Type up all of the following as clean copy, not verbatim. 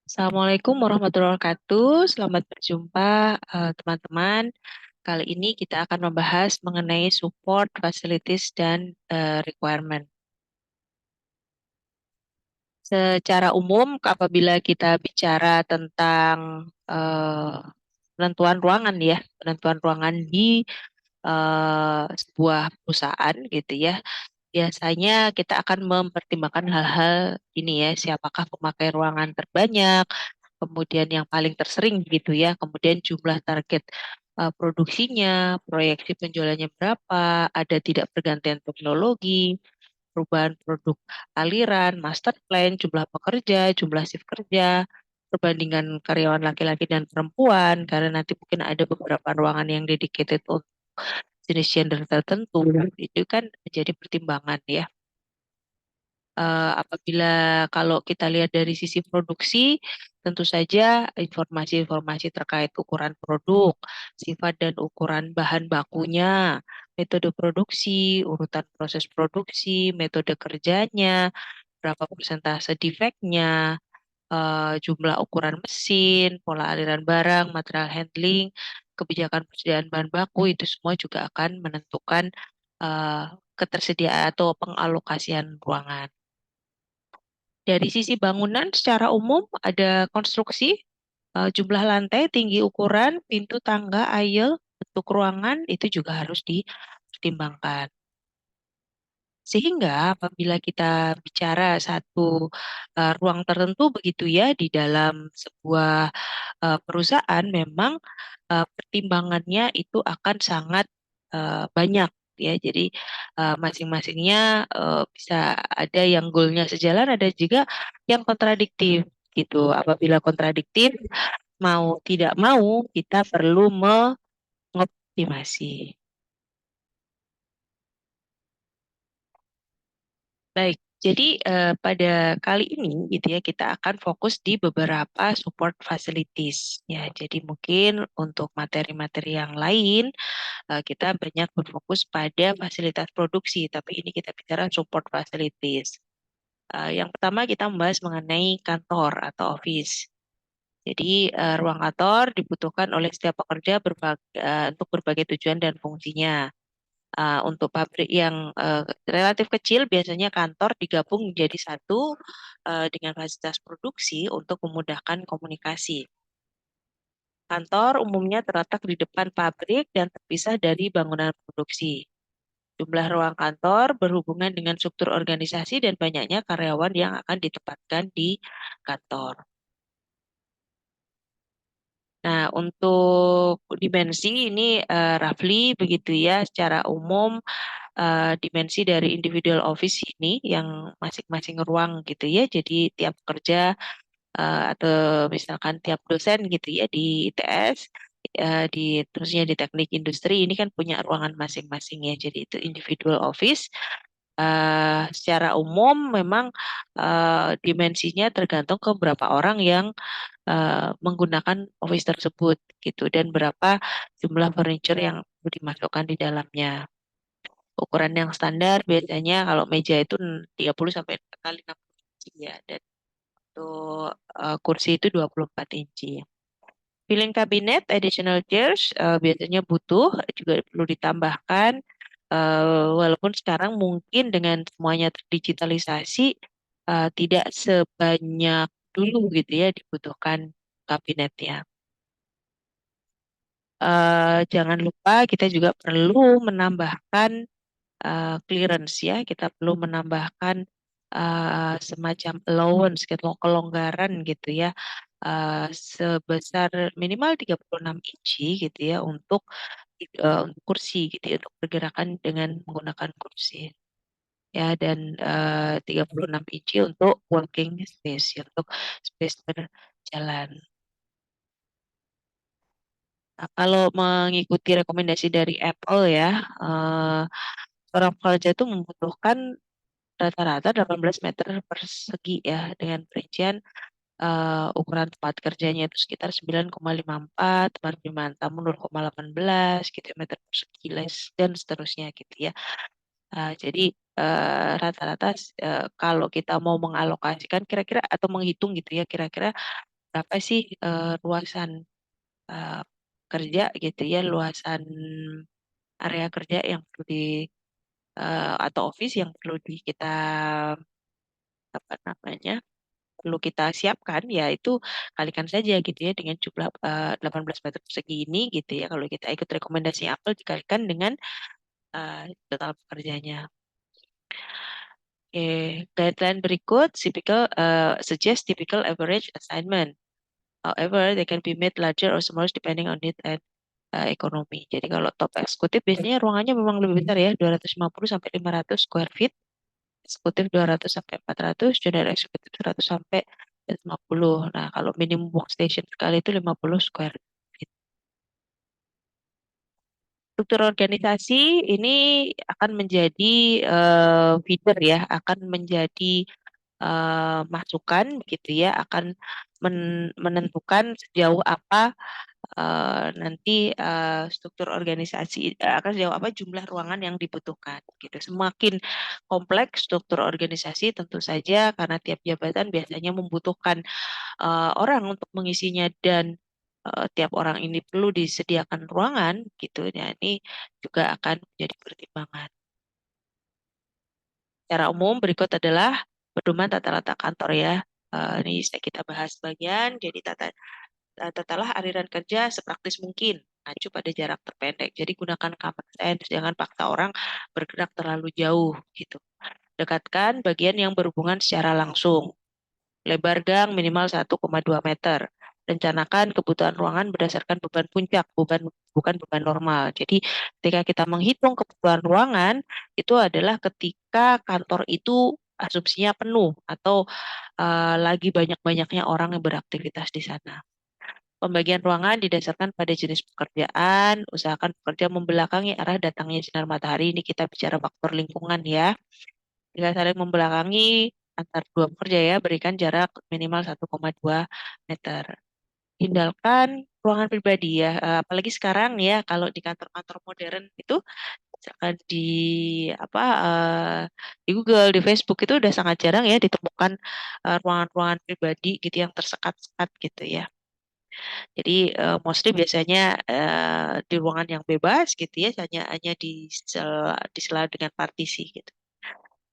Assalamualaikum warahmatullahi wabarakatuh. Selamat berjumpa, teman-teman. Kali ini kita akan membahas mengenai support, facilities, dan requirement. Secara umum, apabila kita bicara tentang penentuan ruangan ya, penentuan ruangan di sebuah perusahaan gitu ya, biasanya kita akan mempertimbangkan hal-hal ini ya, siapakah pemakai ruangan terbanyak, kemudian yang paling tersering gitu ya, kemudian jumlah target produksinya, proyeksi penjualannya berapa, ada tidak pergantian teknologi, perubahan produk aliran, master plan, jumlah pekerja, jumlah shift kerja, perbandingan karyawan laki-laki dan perempuan, karena nanti mungkin ada beberapa ruangan yang dedicated untuk jenis gender tertentu, itu kan menjadi pertimbangan ya. Apabila kalau kita lihat dari sisi produksi, tentu saja informasi-informasi terkait ukuran produk, sifat dan ukuran bahan bakunya, metode produksi, urutan proses produksi, metode kerjanya, berapa persentase defeknya, jumlah ukuran mesin, pola aliran barang, material handling, kebijakan persediaan bahan baku, itu semua juga akan menentukan eh, ketersediaan atau pengalokasian ruangan. Dari sisi bangunan secara umum ada konstruksi, jumlah lantai, tinggi ukuran, pintu, tangga, aisle, bentuk ruangan itu juga harus dipertimbangkan. Sehingga apabila kita bicara satu ruang tertentu begitu ya di dalam sebuah perusahaan, memang pertimbangannya itu akan sangat banyak ya. Jadi masing-masingnya bisa ada yang goalnya sejalan, ada juga yang kontradiktif gitu. Apabila kontradiktif, mau tidak mau kita perlu mengoptimasi. Baik, jadi pada kali ini gitu ya kita akan fokus di beberapa support facilities ya. Jadi mungkin untuk materi-materi yang lain kita banyak berfokus pada fasilitas produksi, tapi ini kita bicara support facilities. Yang pertama kita membahas mengenai kantor atau office. Jadi ruang kantor dibutuhkan oleh setiap pekerja untuk berbagai tujuan dan fungsinya. Untuk pabrik yang relatif kecil, biasanya kantor digabung menjadi satu dengan fasilitas produksi untuk memudahkan komunikasi. Kantor umumnya terletak di depan pabrik dan terpisah dari bangunan produksi. Jumlah ruang kantor berhubungan dengan struktur organisasi dan banyaknya karyawan yang akan ditempatkan di kantor. Nah, untuk dimensi ini roughly begitu ya, secara umum dimensi dari individual office ini yang masing-masing ruang gitu ya. Jadi tiap kerja atau misalkan tiap dosen gitu ya di ITS, di terusnya di teknik industri ini kan punya ruangan masing-masing ya. Jadi itu individual office. Secara umum memang dimensinya tergantung ke berapa orang yang menggunakan office tersebut gitu dan berapa jumlah furniture yang dimasukkan di dalamnya. Ukuran yang standar biasanya kalau meja itu 30 sampai kali 60 inci ya dan untuk kursi itu 24 inci. Filing cabinet, additional chairs biasanya butuh juga perlu ditambahkan walaupun sekarang mungkin dengan semuanya terdigitalisasi tidak sebanyak dulu gitu ya dibutuhkan kabinetnya. Jangan lupa kita juga perlu menambahkan clearance ya. Kita perlu menambahkan semacam allowance gitu, kelonggaran gitu ya. Sebesar minimal 36 inci gitu ya untuk kursi gitu ya, untuk pergerakan dengan menggunakan kursi. Ya, dan 36 inci untuk working space ya, untuk space berjalan. Nah, kalau mengikuti rekomendasi dari Apple ya, eh, seorang pekerja itu membutuhkan rata-rata 18 meter persegi ya dengan perincian ukuran tempat kerjanya itu sekitar 9,54, penerimaan tamu 0,18 gitu ya, meter persegi dan seterusnya gitu ya. Jadi rata-rata kalau kita mau mengalokasikan kira-kira atau menghitung gitu ya kira-kira berapa sih luasan eh, kerja gitu ya, luasan area kerja yang perlu di atau office yang perlu di kita apa namanya perlu kita siapkan ya itu kalikan saja gitu ya dengan jumlah 18 meter persegi ini gitu ya kalau kita ikut rekomendasi Apple dikalikan dengan total pekerjanya. Oke, guideline berikut suggest typical average assignment. However, they can be made larger or smaller depending on need and ekonomi. Jadi kalau top eksekutif biasanya ruangannya memang lebih besar ya, 250 sampai 500 square feet. Eksekutif 200 sampai 400, junior eksekutif 100 sampai 50. Nah, kalau minimum workstation sekali itu 50 square feet. Struktur organisasi ini akan menjadi feeder ya, akan menjadi masukan gitu ya, akan menentukan sejauh apa nanti struktur organisasi akan sejauh apa jumlah ruangan yang dibutuhkan gitu. Semakin kompleks struktur organisasi tentu saja karena tiap jabatan biasanya membutuhkan orang untuk mengisinya dan tiap orang ini perlu disediakan ruangan gitu. Ya, ini juga akan menjadi pertimbangan. Secara umum berikut adalah pedoman tata letak kantor ya. Ini saya kita bahas bagian. Jadi tatalah aliran kerja sepraktis mungkin. Acu pada jarak terpendek. Jadi gunakan common sense. Jangan paksa orang bergerak terlalu jauh gitu. Dekatkan bagian yang berhubungan secara langsung. Lebar gang minimal 1,2 meter. Rencanakan kebutuhan ruangan berdasarkan beban puncak, bukan beban normal. Jadi ketika kita menghitung kebutuhan ruangan, itu adalah ketika kantor itu asumsinya penuh atau lagi banyak-banyaknya orang yang beraktivitas di sana. Pembagian ruangan didasarkan pada jenis pekerjaan, usahakan pekerja membelakangi arah datangnya sinar matahari. Ini kita bicara faktor lingkungan ya. Jika saling membelakangi antar dua pekerja ya, berikan jarak minimal 1,2 meter. Hindarkan ruangan pribadi ya, apalagi sekarang ya kalau di kantor-kantor modern itu misalkan apa di Google, di Facebook itu udah sangat jarang ya ditemukan ruangan-ruangan pribadi gitu yang tersekat-sekat gitu ya. Jadi mostly biasanya di ruangan yang bebas gitu ya, hanya di sela dengan partisi gitu.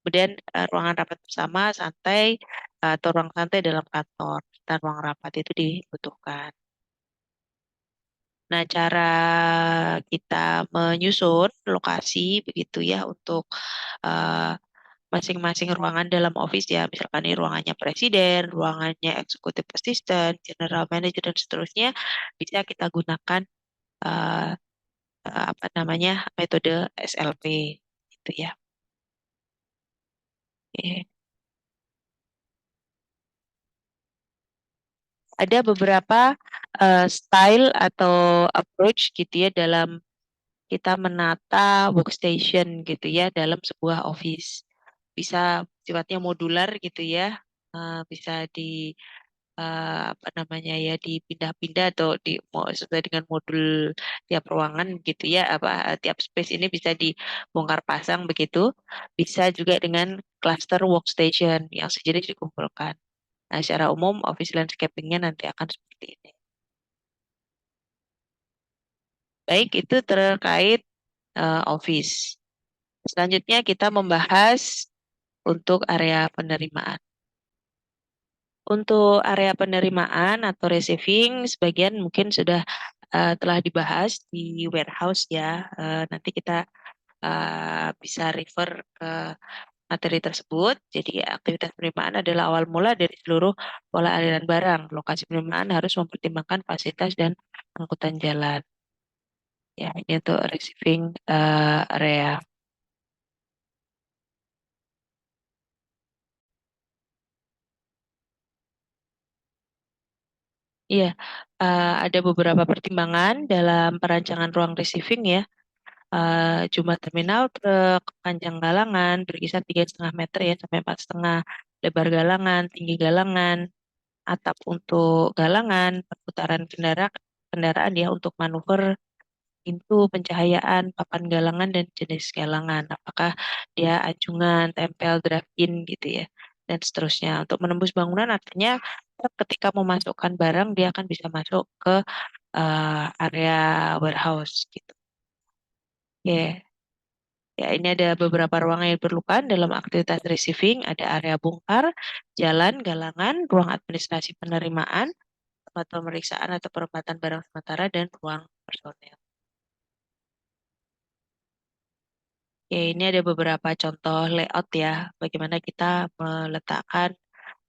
Kemudian ruangan rapat bersama santai atau ruang santai dalam kantor dan ruang rapat itu dibutuhkan. Nah, cara kita menyusun lokasi begitu ya untuk eh, masing-masing ruangan dalam office ya, misalkan ini ruangannya presiden, ruangannya eksekutif assistant, general manager dan seterusnya, bisa kita gunakan eh, apa namanya metode SLP gitu ya. Oke. Ada beberapa style atau approach gitu ya dalam kita menata workstation gitu ya dalam sebuah office. Bisa sifatnya modular gitu ya, bisa di apa namanya ya dipindah-pindah atau sesuai dengan modul tiap ruangan gitu ya, apa tiap space ini bisa dibongkar pasang begitu. Bisa juga dengan cluster workstation yang sejenis dikumpulkan. Nah, secara umum office landscaping-nya nanti akan seperti ini. Baik, itu terkait office. Selanjutnya kita membahas untuk area penerimaan. Untuk area penerimaan atau receiving, sebagian mungkin sudah telah dibahas di warehouse ya. Nanti kita bisa refer ke materi tersebut. Jadi aktivitas penerimaan adalah awal mula dari seluruh pola aliran barang. Lokasi penerimaan harus mempertimbangkan fasilitas dan angkutan jalan. Ya, ini untuk receiving area. Iya, ada beberapa pertimbangan dalam perancangan ruang receiving ya. Jumlah terminal truk, panjang galangan berkisar 3,5 meter ya sampai 4,5. Lebar galangan, tinggi galangan, atap untuk galangan, perputaran kendaraan ya untuk manuver, pintu, pencahayaan, papan galangan dan jenis galangan. Apakah dia anjungan, tempel, drive-in gitu ya dan seterusnya. Untuk menembus bangunan artinya ketika memasukkan barang dia akan bisa masuk ke area warehouse gitu. Ya, ya ini ada beberapa ruangan yang diperlukan dalam aktivitas receiving. Ada area bongkar, jalan, galangan, ruang administrasi penerimaan, tempat pemeriksaan atau penempatan barang sementara, dan ruang personel. Oke, ini ada beberapa contoh layout ya, bagaimana kita meletakkan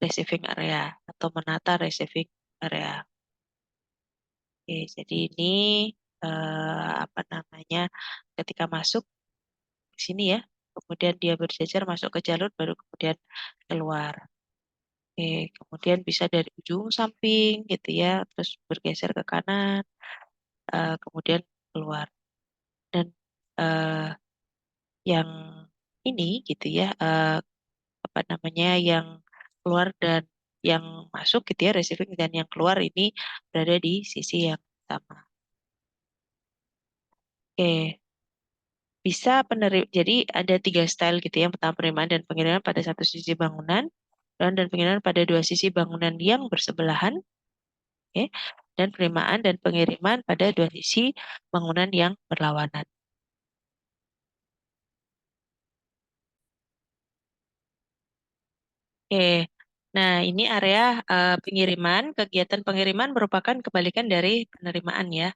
receiving area atau menata receiving area. Oke, jadi ini apa namanya, ketika masuk ke sini ya, kemudian dia berjejer masuk ke jalur, baru kemudian keluar. Oke, kemudian bisa dari ujung samping gitu ya, terus bergeser ke kanan, kemudian keluar. Dan eh, yang ini gitu ya, apa namanya, yang keluar dan yang masuk gitu ya, receiving dan yang keluar ini berada di sisi yang sama. Oke, bisa jadi ada tiga style gitu ya. Yang pertama penerimaan dan pengiriman pada satu sisi bangunan, dan pengiriman pada dua sisi bangunan yang bersebelahan, oke. Dan penerimaan dan pengiriman pada dua sisi bangunan yang berlawanan. Oke. Nah, ini area pengiriman. Kegiatan pengiriman merupakan kebalikan dari penerimaan ya.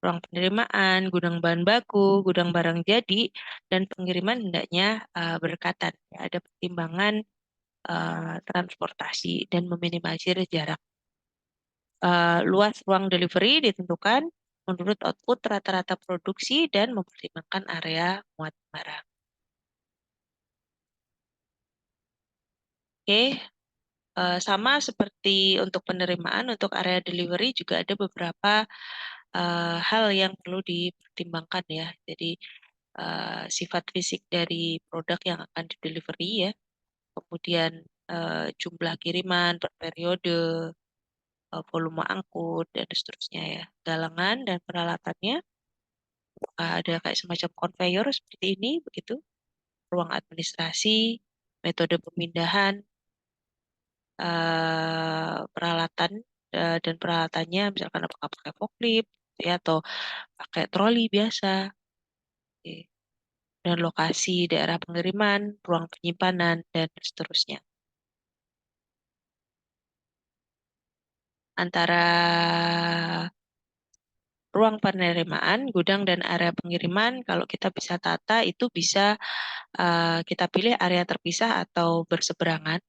Ruang penerimaan, gudang bahan baku, gudang barang jadi, dan pengiriman hendaknya berdekatan. Ya, ada pertimbangan transportasi dan meminimalisir jarak. Luas ruang delivery ditentukan menurut output rata-rata produksi dan mempertimbangkan area muat barang. Oke, sama seperti untuk penerimaan, untuk area delivery juga ada beberapa hal yang perlu dipertimbangkan ya. Jadi sifat fisik dari produk yang akan di delivery ya, kemudian jumlah kiriman per periode, volume angkut dan seterusnya ya, galangan dan peralatannya. Ada kayak semacam conveyor seperti ini, begitu, ruang administrasi, metode pemindahan, peralatan dan peralatannya, misalkan apakah pakai forklift ya, atau pakai troli biasa, oke. Dan lokasi daerah pengiriman, ruang penyimpanan, dan seterusnya. Antara ruang penerimaan, gudang, dan area pengiriman, kalau kita bisa tata, itu bisa kita pilih area terpisah atau berseberangan.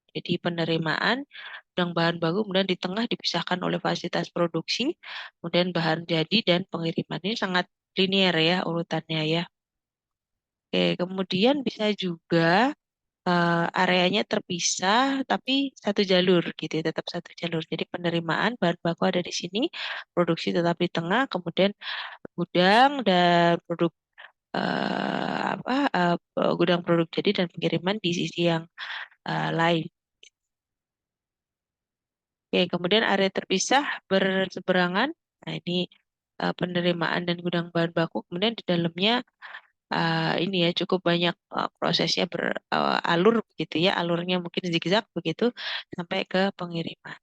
Jadi penerimaan, gudang bahan baku, kemudian di tengah dipisahkan oleh fasilitas produksi, kemudian bahan jadi dan pengiriman. Ini sangat linear ya urutannya ya. Oke, kemudian bisa juga areanya terpisah tapi satu jalur gitu ya, tetap satu jalur. Jadi penerimaan bahan baku ada di sini, produksi tetap di tengah, kemudian gudang dan produk apa gudang produk jadi dan pengiriman di sisi yang lain. Oke, kemudian area terpisah berseberangan. Nah, ini penerimaan dan gudang bahan baku. Kemudian di dalamnya ini ya cukup banyak prosesnya beralur begitu ya, alurnya mungkin zigzag begitu sampai ke pengiriman.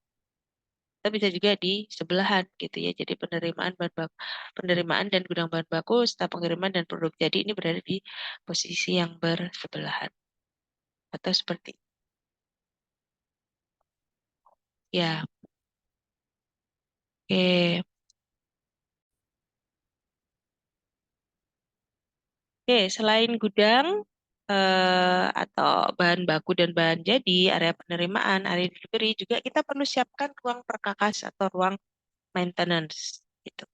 Kita bisa juga di sebelahan gitu ya. Jadi penerimaan bahan baku, penerimaan dan gudang bahan baku serta pengiriman dan produk jadi ini berada di posisi yang bersebelahan atau seperti ya. Oke. Oke, selain gudang atau bahan baku dan bahan jadi, area penerimaan, area delivery juga kita perlu siapkan ruang perkakas atau ruang maintenance gitu.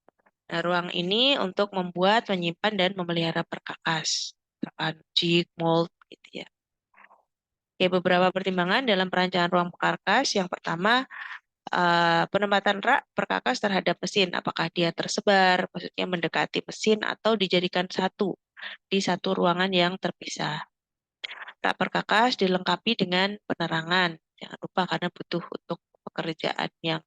Nah, ruang ini untuk membuat, menyimpan dan memelihara perkakas, misalkan jig, mold gitu ya. Oke, beberapa pertimbangan dalam perancangan ruang perkakas. Yang pertama, penempatan rak perkakas terhadap mesin, apakah dia tersebar, maksudnya mendekati mesin atau dijadikan satu di satu ruangan yang terpisah. Rak perkakas dilengkapi dengan penerangan. Jangan lupa karena butuh untuk pekerjaan yang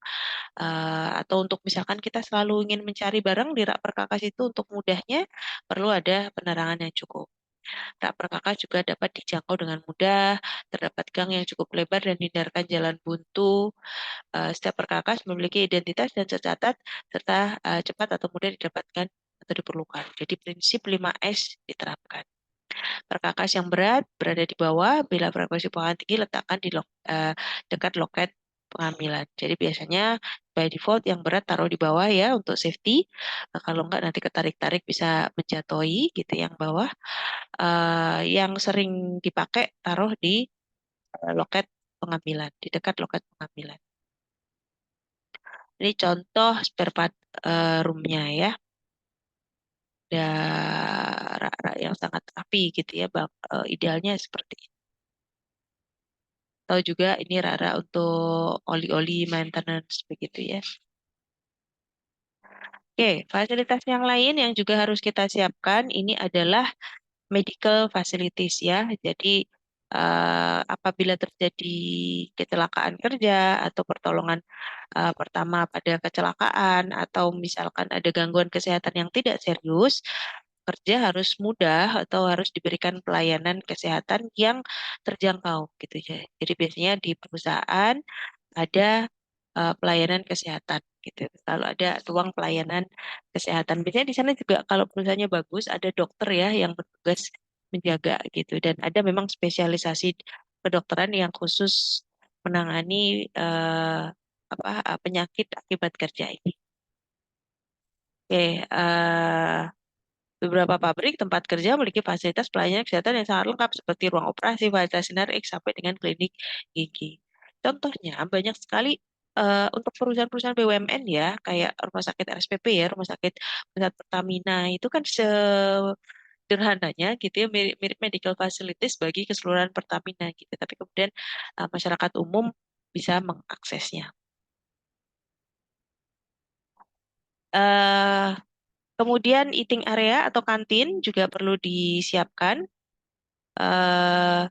atau untuk misalkan kita selalu ingin mencari barang di rak perkakas itu untuk mudahnya perlu ada penerangan yang cukup. Rak perkakas juga dapat dijangkau dengan mudah, terdapat gang yang cukup lebar dan hindarkan jalan buntu. Setiap perkakas memiliki identitas dan tercatat serta cepat atau mudah didapatkan atau diperlukan. Jadi prinsip 5S diterapkan. Perkakas yang berat berada di bawah, bila frekuensi potongan tinggi letakkan di dekat loket pengambilan. Jadi biasanya by default yang berat taruh di bawah ya untuk safety. Kalau enggak nanti ketarik-tarik bisa menjatuhi gitu yang bawah. Yang sering dipakai taruh di loket pengambilan, di dekat loket pengambilan. Ini contoh spare part roomnya ya. Ada rak-rak yang sangat rapi gitu ya, Bang. Idealnya seperti ini. Tahu juga ini rak-rak untuk oli-oli maintenance begitu ya. Oke, fasilitas yang lain yang juga harus kita siapkan ini adalah medical facilities ya. Jadi apabila terjadi kecelakaan kerja atau pertolongan pertama pada kecelakaan atau misalkan ada gangguan kesehatan yang tidak serius, kerja harus mudah atau harus diberikan pelayanan kesehatan yang terjangkau gitu ya. Jadi biasanya di perusahaan ada pelayanan kesehatan gitu. Kalau ada ruang pelayanan kesehatan, biasanya di sana juga kalau perusahaannya bagus ada dokter ya yang bertugas menjaga gitu dan ada memang spesialisasi kedokteran yang khusus menangani penyakit akibat kerja ini. Oke, beberapa pabrik tempat kerja memiliki fasilitas pelayanan kesehatan yang sangat lengkap seperti ruang operasi, fasilitas sinar X sampai dengan klinik gigi. Contohnya banyak sekali untuk perusahaan-perusahaan BUMN ya, kayak rumah sakit RSPP ya, rumah sakit pusat Pertamina itu kan sederhananya gitu ya, mirip medical facilities bagi keseluruhan Pertamina gitu. Tapi kemudian masyarakat umum bisa mengaksesnya. eh Kemudian eating area atau kantin juga perlu disiapkan. eh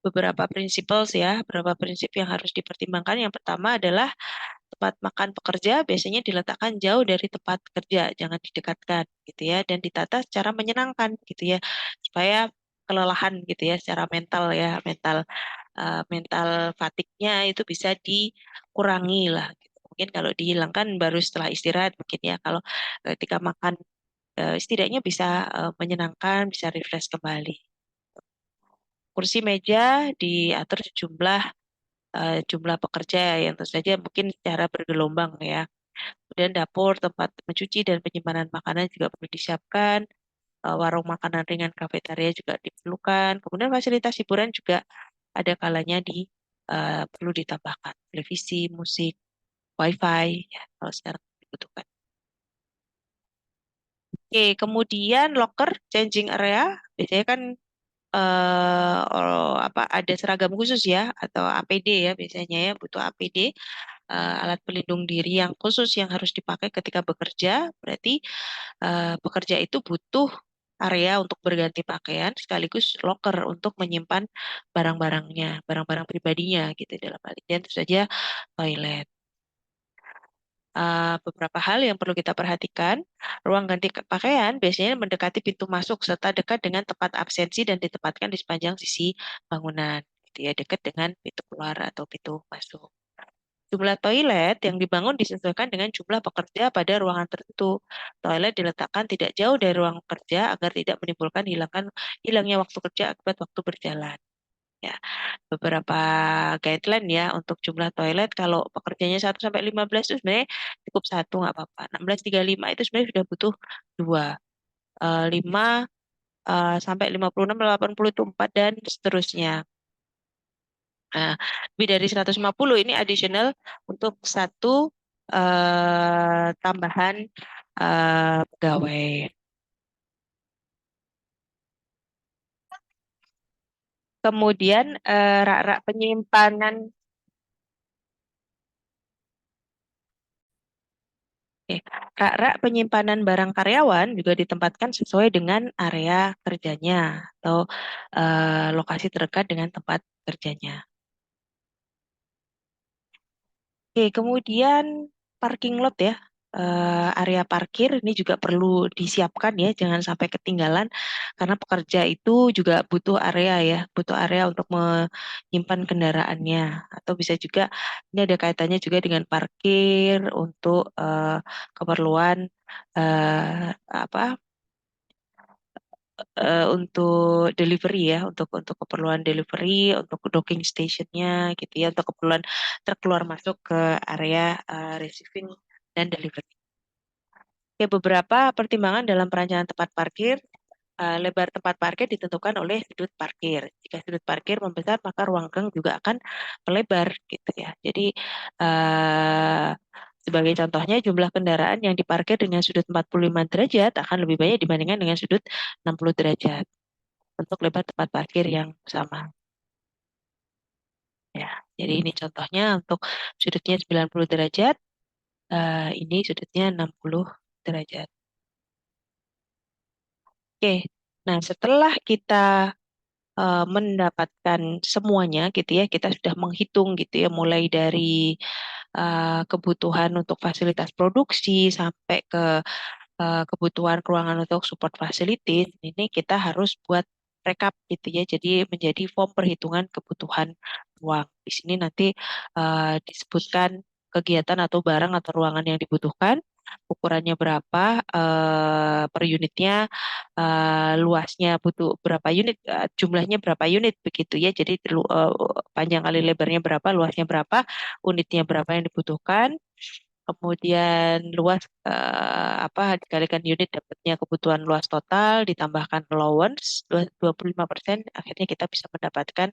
Beberapa prinsipal ya, beberapa prinsip yang harus dipertimbangkan. Yang pertama adalah tempat makan pekerja biasanya diletakkan jauh dari tempat kerja, jangan didekatkan gitu ya, dan ditata secara menyenangkan gitu ya, supaya kelelahan gitu ya, secara mental ya, mental fatigue-nya itu bisa dikurangi lah. Gitu. Mungkin kalau dihilangkan baru setelah istirahat mungkin ya, kalau ketika makan setidaknya bisa menyenangkan, bisa refresh kembali. Kursi meja diatur jumlah pekerja yang tentu saja mungkin secara bergelombang ya. Kemudian dapur, tempat mencuci dan penyimpanan makanan juga perlu disiapkan. Warung makanan ringan, kafetaria juga diperlukan. Kemudian fasilitas hiburan juga ada kalanya perlu ditambahkan. Televisi, musik, wifi, ya, kalau sekarang dibutuhkan. Oke, kemudian locker, changing area, biasanya kan ada seragam khusus ya atau APD ya biasanya ya butuh APD, alat pelindung diri yang khusus yang harus dipakai ketika bekerja. Berarti pekerja itu butuh area untuk berganti pakaian sekaligus locker untuk menyimpan barang-barangnya, barang-barang pribadinya gitu dalam hal ini. Dan tentu saja toilet. Beberapa hal yang perlu kita perhatikan, ruang ganti pakaian biasanya mendekati pintu masuk serta dekat dengan tempat absensi dan ditempatkan di sepanjang sisi bangunan, gitu ya, dekat dengan pintu keluar atau pintu masuk. Jumlah toilet yang dibangun disesuaikan dengan jumlah pekerja pada ruangan tertentu. Toilet diletakkan tidak jauh dari ruang kerja agar tidak menimbulkan hilangnya waktu kerja akibat waktu berjalan. Ya, beberapa guideline ya untuk jumlah toilet. Kalau pekerjanya 1 sampai 15 itu sebenarnya cukup satu nggak apa-apa. 16 35 itu sebenarnya sudah butuh dua. 5 sampai 56 80 itu 4 dan seterusnya. Nah, lebih dari 150 ini additional untuk satu tambahan pegawai. Kemudian rak-rak penyimpanan. Oke, rak-rak penyimpanan barang karyawan juga ditempatkan sesuai dengan area kerjanya atau lokasi terdekat dengan tempat kerjanya. Oke, kemudian parking lot ya. area parkir ini juga perlu disiapkan ya, jangan sampai ketinggalan karena pekerja itu juga butuh area ya, butuh area untuk menyimpan kendaraannya. Atau bisa juga ini ada kaitannya juga dengan parkir untuk keperluan apa untuk delivery ya, untuk keperluan delivery, untuk docking stationnya gitu ya, untuk keperluan terkeluar masuk ke area receiving dan delivery. Oke, beberapa pertimbangan dalam perancangan tempat parkir. Lebar tempat parkir ditentukan oleh sudut parkir. Jika sudut parkir membesar, maka ruang gang juga akan melebar gitu ya. Jadi eh, sebagai contohnya jumlah kendaraan yang diparkir dengan sudut 45 derajat akan lebih banyak dibandingkan dengan sudut 60 derajat untuk lebar tempat parkir yang sama. Ya, jadi ini contohnya untuk sudutnya 90 derajat, ini sudutnya 60 derajat. Oke, nah setelah kita mendapatkan semuanya gitu ya, kita sudah menghitung gitu ya, mulai dari kebutuhan untuk fasilitas produksi sampai ke kebutuhan ruangan untuk support facilities, ini kita harus buat rekap gitu ya. Jadi menjadi form perhitungan kebutuhan ruang. Di sini nanti disebutkan kegiatan atau barang atau ruangan yang dibutuhkan, ukurannya berapa per unitnya, luasnya butuh berapa unit, jumlahnya berapa unit begitu ya. Jadi panjang kali lebarnya berapa, luasnya berapa, unitnya berapa yang dibutuhkan. Kemudian luas apa dikalikan unit dapatnya kebutuhan luas total ditambahkan allowance 25%, akhirnya kita bisa mendapatkan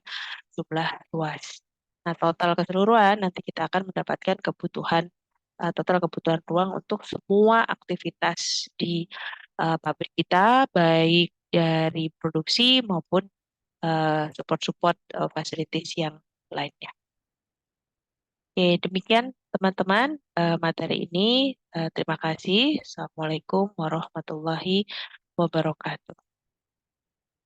jumlah luas. Nah, total keseluruhan nanti kita akan mendapatkan kebutuhan total kebutuhan ruang untuk semua aktivitas di pabrik kita, baik dari produksi maupun support-support facilities yang lainnya. Oke, demikian teman-teman materi ini. Terima kasih. Assalamualaikum warahmatullahi wabarakatuh.